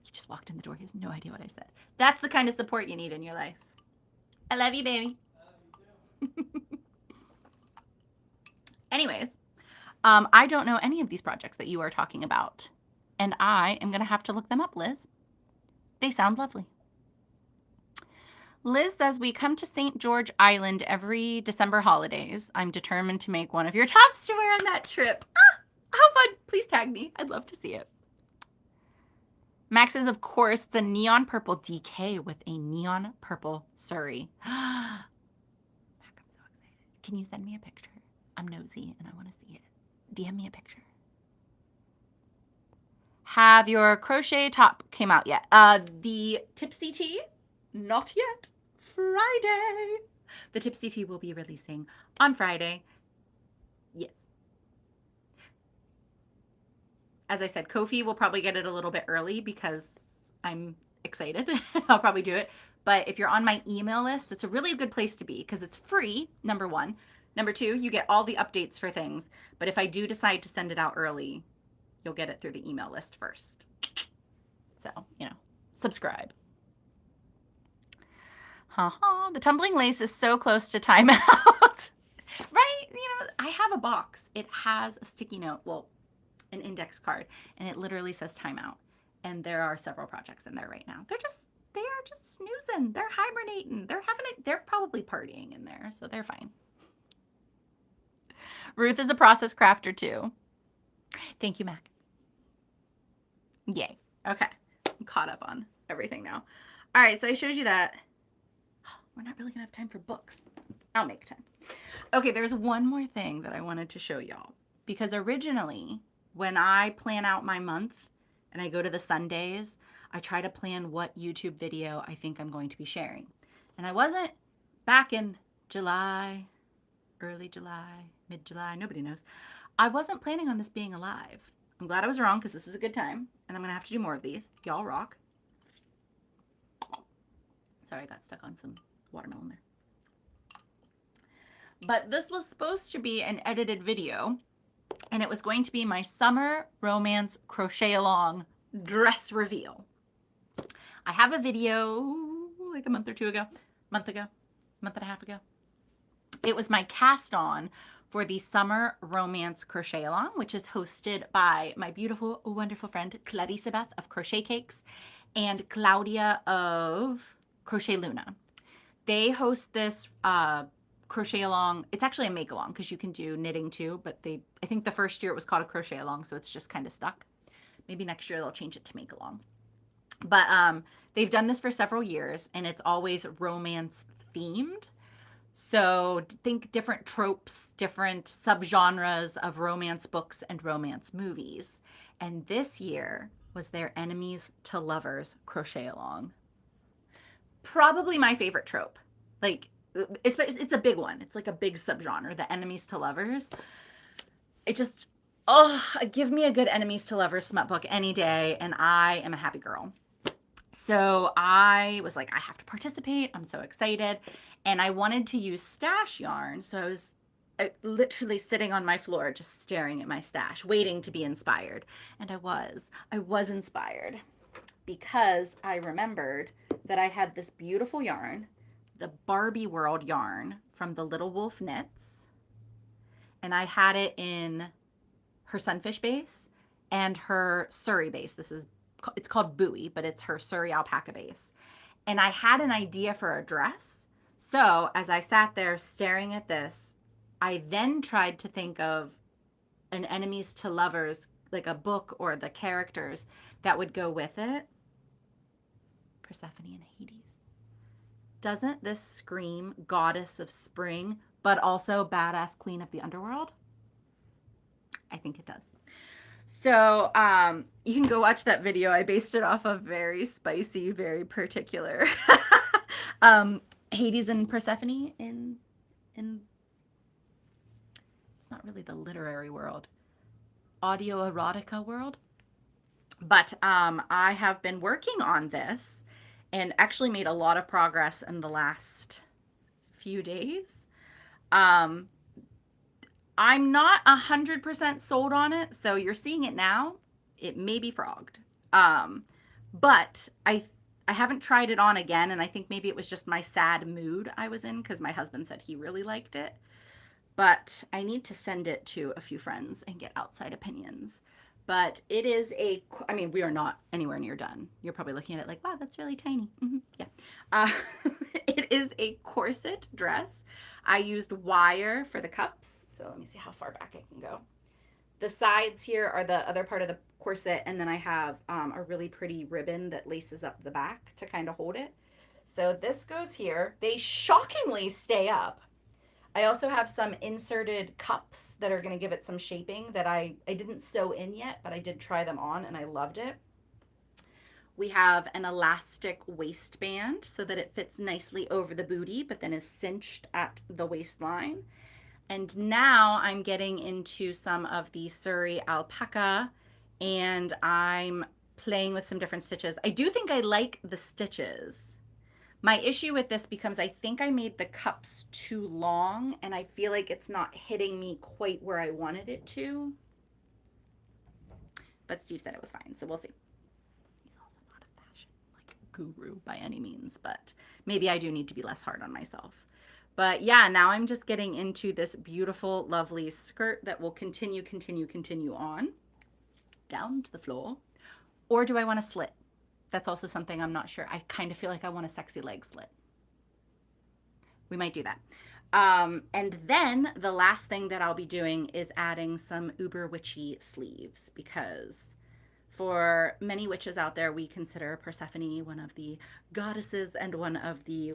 Speaker 1: He just walked in the door. He has no idea what I said. That's the kind of support you need in your life. I love you, baby. I love you too. Anyways, I don't know any of these projects that you are talking about, and I am going to have to look them up, Liz. They sound lovely. Liz says, we come to St. George Island every December holidays. I'm determined to make one of your tops to wear on that trip. Ah, how fun. Please tag me. I'd love to see it. Max says, of course, it's a neon purple DK with a neon purple Surrey. Mac, I'm so excited. Can you send me a picture? I'm nosy and I want to see it. DM me a picture. Have your crochet top came out yet? The Tipsy Tee? Not yet. Friday. The Tipsy Tee will be releasing on Friday. Yes. As I said, Ko-fi will probably get it a little bit early because I'm excited. I'll probably do it. But if you're on my email list, it's a really good place to be because it's free, number one. Number two, you get all the updates for things. But if I do decide to send it out early, you'll get it through the email list first. So, subscribe. The tumbling lace is so close to timeout. Right? I have a box. It has a sticky note, well, an index card, and it literally says timeout. And there are several projects in there right now. They are just snoozing. They're hibernating. They're probably partying in there, so they're fine. Ruth is a process crafter too. Thank you, Mac. Yay. Okay. I'm caught up on everything now. All right, so I showed you that. We're not really gonna have time for books. I'll make time. Okay, there's one more thing that I wanted to show y'all. Because originally, when I plan out my month and I go to the Sundays, I try to plan what YouTube video I think I'm going to be sharing. And I wasn't back in July, early July, mid-July, nobody knows. I wasn't planning on this being alive. I'm glad I was wrong because this is a good time, and I'm going to have to do more of these. Y'all rock. Sorry, I got stuck on some watermelon there. But this was supposed to be an edited video, and it was going to be my summer romance crochet along dress reveal. I have a video like a month and a half ago. It was my cast on for the summer romance crochet along, which is hosted by my beautiful, wonderful friend Clarissa Beth of Crochet Cakes and Claudia of Crochet Luna. They host this crochet along. It's actually a make along because you can do knitting too, but I think the first year it was called a crochet along, so it's just kind of stuck. Maybe next year they'll change it to make along. But they've done this for several years, and it's always romance themed. So think different tropes, different subgenres of romance books and romance movies. And this year was their enemies to lovers crochet along. Probably my favorite trope. Like, it's a big one. It's like a big subgenre, the enemies to lovers. It just, give me a good enemies to lovers smut book any day, and I am a happy girl. So I was like, I have to participate. I'm so excited. And I wanted to use stash yarn. So I was literally sitting on my floor, just staring at my stash, waiting to be inspired. And I was inspired because I remembered that I had this beautiful yarn, the Barbie World yarn from the Little Wolf Knits. And I had it in her Sunfish base and her Surrey base. It's called Bowie, but it's her Surrey alpaca base. And I had an idea for a dress. So as I sat there staring at this, I then tried to think of an enemies to lovers, like a book or the characters that would go with it. Persephone and Hades. Doesn't this scream goddess of spring, but also badass queen of the underworld? I think it does. So you can go watch that video. I based it off of very spicy, very particular Hades and Persephone in it's not really the literary world, audio erotica world. But I have been working on this and actually made a lot of progress in the last few days. I'm not 100% sold on it, so you're seeing it now. It may be frogged. But I haven't tried it on again, and I think maybe it was just my sad mood I was in because my husband said he really liked it. But I need to send it to a few friends and get outside opinions. But it is we are not anywhere near done. You're probably looking at it like, wow, that's really tiny. Yeah. It is a corset dress. I used wire for the cups. So let me see how far back I can go. The sides here are the other part of the corset, and then I have a really pretty ribbon that laces up the back to kind of hold it. So this goes here. They shockingly stay up. I also have some inserted cups that are going to give it some shaping that I didn't sew in yet, but I did try them on and I loved it. We have an elastic waistband so that it fits nicely over the booty, but then is cinched at the waistline. And now I'm getting into some of the Surrey alpaca, and I'm playing with some different stitches. I do think I like the stitches. My issue with this becomes I think I made the cups too long, and I feel like it's not hitting me quite where I wanted it to. But Steve said it was fine, so we'll see. He's also not a fashion guru by any means, but maybe I do need to be less hard on myself. But yeah, now I'm just getting into this beautiful, lovely skirt that will continue on down to the floor. Or do I want a slit? That's also something I'm not sure. I kind of feel like I want a sexy leg slit. We might do that. And then the last thing that I'll be doing is adding some uber witchy sleeves, because for many witches out there, we consider Persephone one of the goddesses and one of the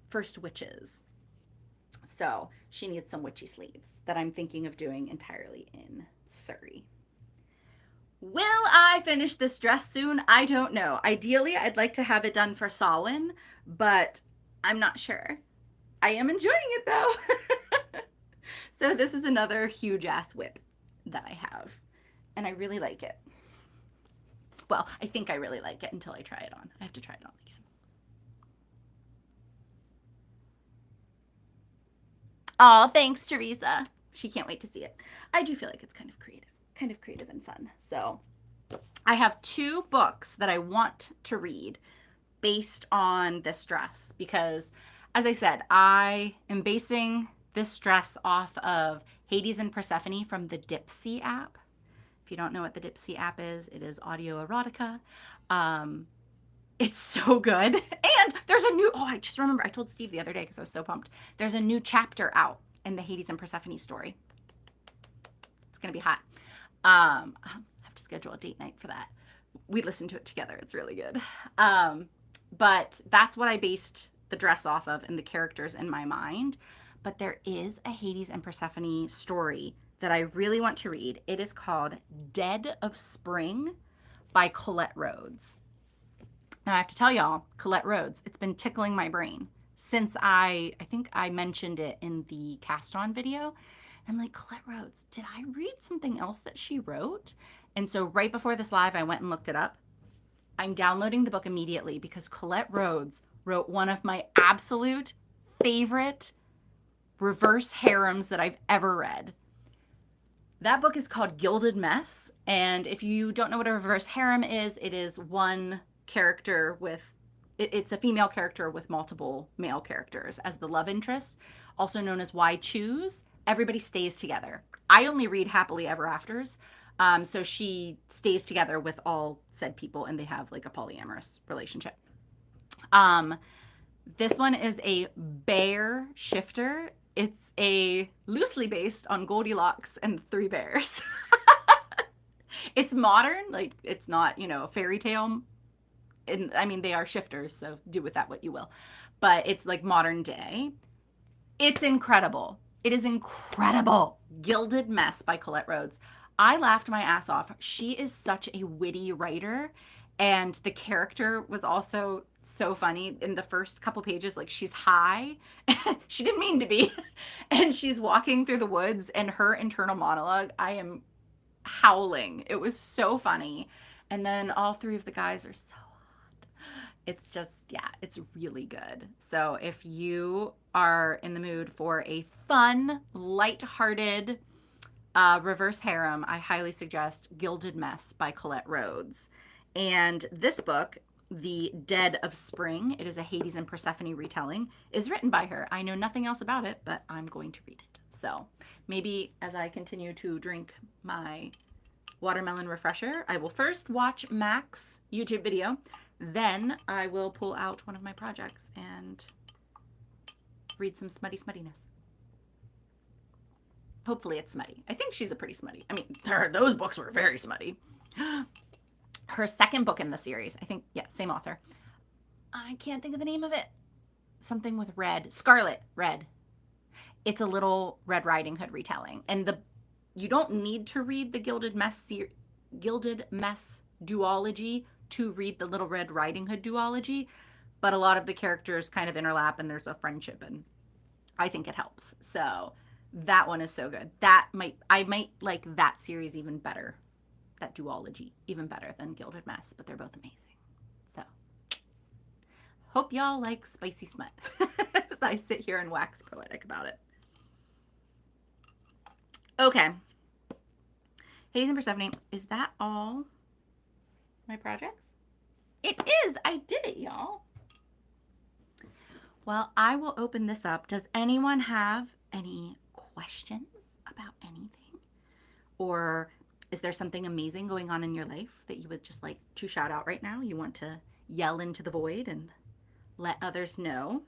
Speaker 1: first witches. So she needs some witchy sleeves that I'm thinking of doing entirely in Surrey. Will I finish this dress soon? I don't know. Ideally, I'd like to have it done for Samhain, but I'm not sure. I am enjoying it though. So this is another huge ass WIP that I have, and I really like it. Well, I think I really like it until I try it on. I have to try it on again. Oh, thanks, Teresa. She can't wait to see it. I do feel like it's kind of creative and fun. So I have 2 books that I want to read based on this dress because, as I said, I am basing this dress off of Hades and Persephone from the Dipsy app. If you don't know what the Dipsy app is, it is audio erotica. It's so good. And there's a new, oh, I just remember, I told Steve the other day because I was so pumped. There's a new chapter out in the Hades and Persephone story. It's going to be hot. I have to schedule a date night for that. We listen to it together. It's really good. But that's what I based the dress off of and the characters in my mind. But there is a Hades and Persephone story that I really want to read. It is called Dead of Spring by Colette Rhodes. Now I have to tell y'all, Colette Rhodes, it's been tickling my brain since I think I mentioned it in the cast on video. I'm like, Colette Rhodes, did I read something else that she wrote? And so right before this live, I went and looked it up. I'm downloading the book immediately because Colette Rhodes wrote one of my absolute favorite reverse harems that I've ever read. That book is called Gilded Mess. And if you don't know what a reverse harem is, it is one character with, it's a female character with multiple male characters as the love interest, also known as Why Choose. Everybody stays together. I only read happily ever afters. So she stays together with all said people and they have like a polyamorous relationship. This one is a bear shifter. It's a loosely based on Goldilocks and the Three Bears. It's modern, like it's not, a fairy tale. And I mean, they are shifters, so do with that what you will. But it's like modern day. It's incredible. It is incredible. Gilded Mess by Colette Rhodes. I laughed my ass off. She is such a witty writer. And the character was also so funny in the first couple pages. Like she's high. She didn't mean to be. And she's walking through the woods and her internal monologue, I am howling. It was so funny. And then all 3 of the guys are so hot. It's just, yeah, it's really good. So if you are in the mood for a fun, lighthearted reverse harem, I highly suggest Gilded Mess by Colette Rhodes. And this book, The Dead of Spring, it is a Hades and Persephone retelling, is written by her. I know nothing else about it, but I'm going to read it. So maybe as I continue to drink my watermelon refresher, I will first watch Mac's YouTube video, then I will pull out one of my projects and read some smutty smuttiness. Hopefully it's smutty. I think she's a pretty smutty. I mean, those books were very smutty. Her second book in the series, I think, yeah, same author. I can't think of the name of it. Something with red. Scarlet Red. It's a little Red Riding Hood retelling. And you don't need to read the Gilded Mess duology to read the Little Red Riding Hood duology, but a lot of the characters kind of overlap and there's a friendship, and I think it helps. So that one is so good. I might like that series even better, that duology even better than Gilded Mess, but they're both amazing. So hope y'all like spicy smut as I sit here and wax poetic about it. Okay. Hades and Persephone, is that all my projects? It is. I did it, y'all. Well, I will open this up. Does anyone have any questions about anything? Or is there something amazing going on in your life that you would just like to shout out right now? You want to yell into the void and let others know?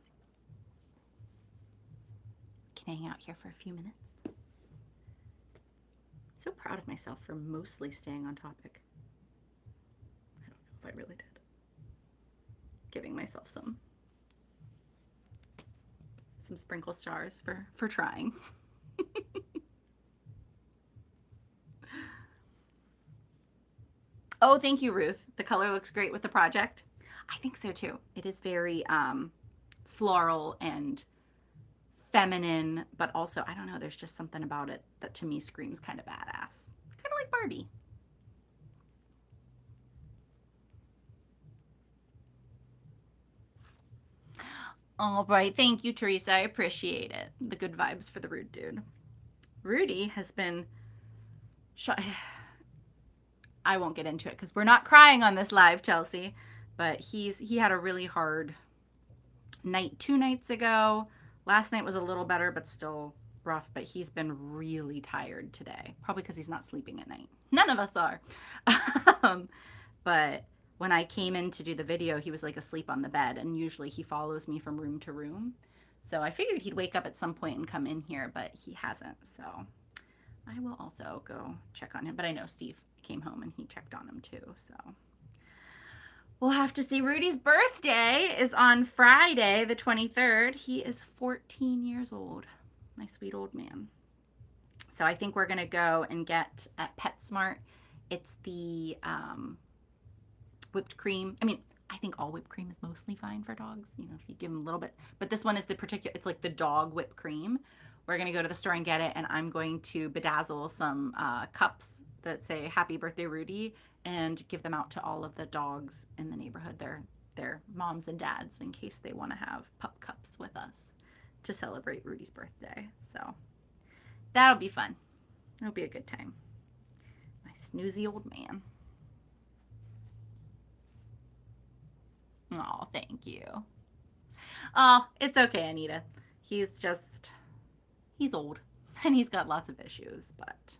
Speaker 1: Can hang out here for a few minutes. So proud of myself for mostly staying on topic. I don't know if I really did. Giving myself some sprinkle stars for trying. Oh, thank you, Ruth. The color looks great with the project. I think so too. It is very floral and feminine, but also, I don't know, there's just something about it that to me screams kind of badass. Kind of like Barbie. All right. Thank you, Teresa. I appreciate it. The good vibes for the rude dude. Rudy has been. I won't get into it because we're not crying on this live, Chelsea. But he had a really hard night 2 nights ago. Last night was a little better, but still rough. But he's been really tired today, probably because he's not sleeping at night. None of us are. But when I came in to do the video, he was like asleep on the bed, and usually he follows me from room to room. So I figured he'd wake up at some point and come in here, but he hasn't. So I will also go check on him. But I know Steve came home and he checked on him too. So we'll have to see. Rudy's birthday is on Friday, the 23rd. He is 14 years old. My sweet old man. So I think we're going to go and get at PetSmart. It's the whipped cream. I mean, I think all whipped cream is mostly fine for dogs, you know, if you give them a little bit. But this one is the particular, it's like the dog whipped cream. We're going to go to the store and get it, and I'm going to bedazzle some cups that say Happy Birthday Rudy and give them out to all of the dogs in the neighborhood, their moms and dads, in case they want to have pup cups with us to celebrate Rudy's birthday. So that'll be fun. It'll be a good time. My snoozy old man. Oh, thank you. Oh, it's okay, Anita. He's old and he's got lots of issues, but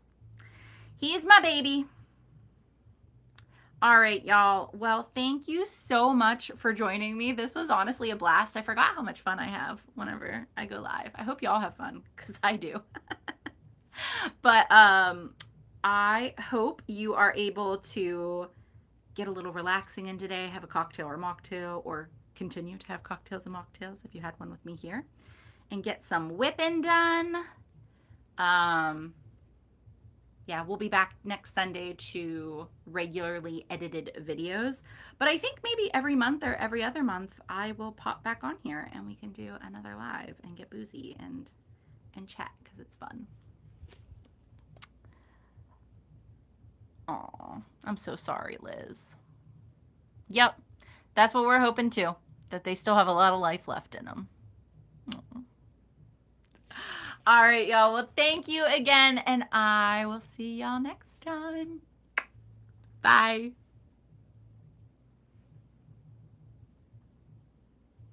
Speaker 1: he's my baby. All right, y'all. Well, thank you so much for joining me. This was honestly a blast. I forgot how much fun I have whenever I go live. I hope y'all have fun because I do. But I hope you are able to get a little relaxing in today, have a cocktail or mocktail, or continue to have cocktails and mocktails if you had one with me here, and get some whipping done. Yeah, we'll be back next Sunday to regularly edited videos, but I think maybe every month or every other month I will pop back on here and we can do another live and get boozy and chat because it's fun. Oh, I'm so sorry, Liz. Yep, that's what we're hoping too, that they still have a lot of life left in them. Oh. All right, y'all. Well, thank you again, and I will see y'all next time. Bye.